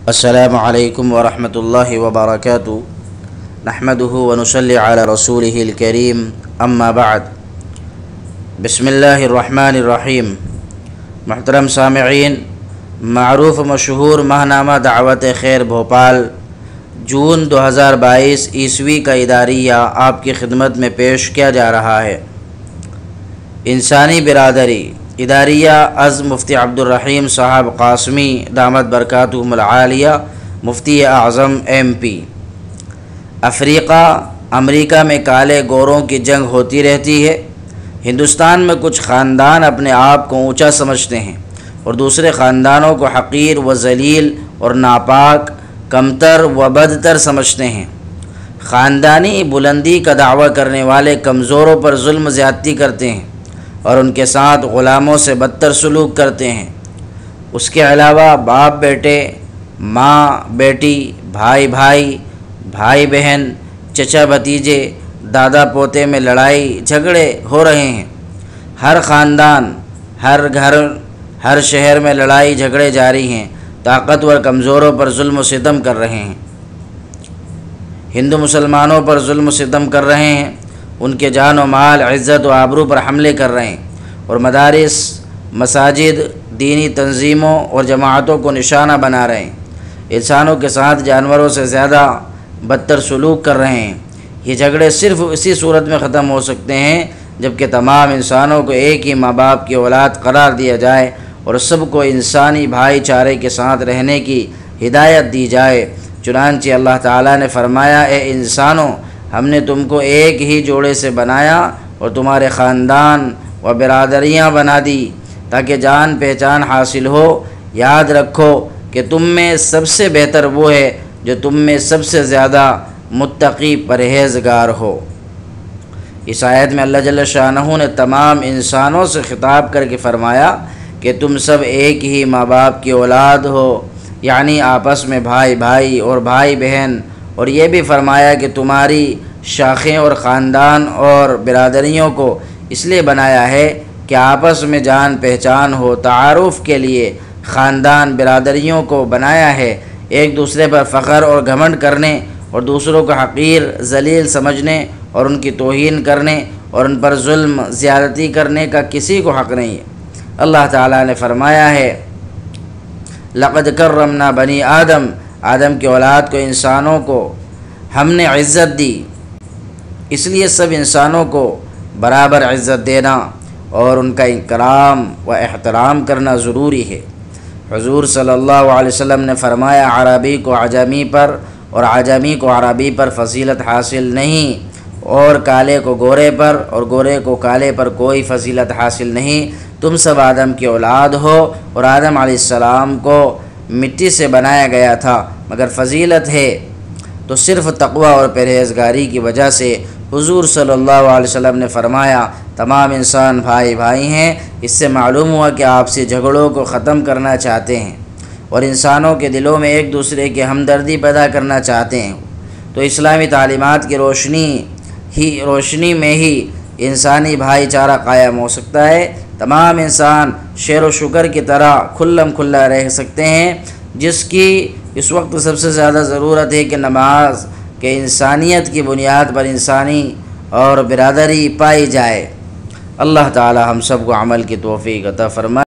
السلام علیکم ورحمۃ اللہ وبرکاتہ نحمدہ ونصلی علی رسولہ الکریم اما بعد بسم اللہ الرحمن الرحیم۔ محترم سامعین، معروف و مشہور ماہنامہ دعوت خیر بھوپال جون 2022 عیسوی کا اداریہ آپ کی خدمت میں پیش کیا جا رہا ہے۔ انسانی برادری اداریہ از مفتی عبدالرحیم صاحب قاسمی دامت برکاتہم العالیہ، مفتی اعظم MP۔ افریقہ امریکہ میں کالے گوروں کی جنگ ہوتی رہتی ہے۔ ہندوستان میں کچھ خاندان اپنے آپ کو اونچا سمجھتے ہیں اور دوسرے خاندانوں کو حقیر و ذلیل اور ناپاک، کمتر و بدتر سمجھتے ہیں۔ خاندانی بلندی کا دعویٰ کرنے والے کمزوروں پر ظلم زیادتی کرتے ہیں اور ان کے ساتھ غلاموں سے بدتر سلوک کرتے ہیں۔ اس کے علاوہ باپ بیٹے، ماں بیٹی، بھائی بھائی، بھائی بہن، چچا بھتیجے، دادا پوتے میں لڑائی جھگڑے ہو رہے ہیں۔ ہر خاندان، ہر گھر، ہر شہر میں لڑائی جھگڑے جاری ہیں۔ طاقتور کمزوروں پر ظلم و ستم کر رہے ہیں۔ ہندو مسلمانوں پر ظلم و ستم کر رہے ہیں۔ ان کے جان و مال، عزت و آبرو پر حملے کر رہے ہیں اور مدارس، مساجد، دینی تنظیموں اور جماعتوں کو نشانہ بنا رہے ہیں۔ انسانوں کے ساتھ جانوروں سے زیادہ بدتر سلوک کر رہے ہیں۔ یہ جھگڑے صرف اسی صورت میں ختم ہو سکتے ہیں جبکہ تمام انسانوں کو ایک ہی ماں باپ کی اولاد قرار دیا جائے اور سب کو انسانی بھائی چارے کے ساتھ رہنے کی ہدایت دی جائے۔ چنانچہ اللہ تعالیٰ نے فرمایا، اے انسانوں، ہم نے تم کو ایک ہی جوڑے سے بنایا اور تمہارے خاندان و برادریاں بنا دی تاکہ جان پہچان حاصل ہو۔ یاد رکھو کہ تم میں سب سے بہتر وہ ہے جو تم میں سب سے زیادہ متقی پرہیزگار ہو۔ اس آیت میں اللہ جل شانہ نے تمام انسانوں سے خطاب کر کے فرمایا کہ تم سب ایک ہی ماں باپ کی اولاد ہو، یعنی آپس میں بھائی بھائی اور بھائی بہن، اور یہ بھی فرمایا کہ تمہاری شاخیں اور خاندان اور برادریوں کو اس لیے بنایا ہے کہ آپس میں جان پہچان ہو۔ تعارف کے لیے خاندان برادریوں کو بنایا ہے۔ ایک دوسرے پر فخر اور گھمنڈ کرنے اور دوسروں کو حقیر ذلیل سمجھنے اور ان کی توہین کرنے اور ان پر ظلم زیادتی کرنے کا کسی کو حق نہیں ہے۔ اللہ تعالیٰ نے فرمایا ہے، لقد کرمنا بنی آدم، آدم کی اولاد کو، انسانوں کو ہم نے عزت دی، اس لیے سب انسانوں کو برابر عزت دینا اور ان کا اکرام و احترام کرنا ضروری ہے۔ حضور صلی اللہ علیہ وسلم نے فرمایا، عربی کو عجمی پر اور عجمی کو عربی پر فضیلت حاصل نہیں، اور کالے کو گورے پر اور گورے کو کالے پر کوئی فضیلت حاصل نہیں۔ تم سب آدم کی اولاد ہو اور آدم علیہ السلام کو مٹی سے بنایا گیا تھا، مگر فضیلت ہے تو صرف تقوی اور پرہیزگاری کی وجہ سے۔ حضور صلی اللہ علیہ وسلم نے فرمایا، تمام انسان بھائی بھائی ہیں۔ اس سے معلوم ہوا کہ آپسی جھگڑوں کو ختم کرنا چاہتے ہیں اور انسانوں کے دلوں میں ایک دوسرے کی ہمدردی پیدا کرنا چاہتے ہیں۔ تو اسلامی تعلیمات کی روشنی میں ہی انسانی بھائی چارہ قائم ہو سکتا ہے۔ تمام انسان شیر و شکر کی طرح کھلم کھلا رہ سکتے ہیں، جس کی اس وقت سب سے زیادہ ضرورت ہے کہ نماز کہ انسانیت کی بنیاد پر انسانی اور برادری پائی جائے۔ اللہ تعالی ہم سب کو عمل کی توفیق عطا فرمائے۔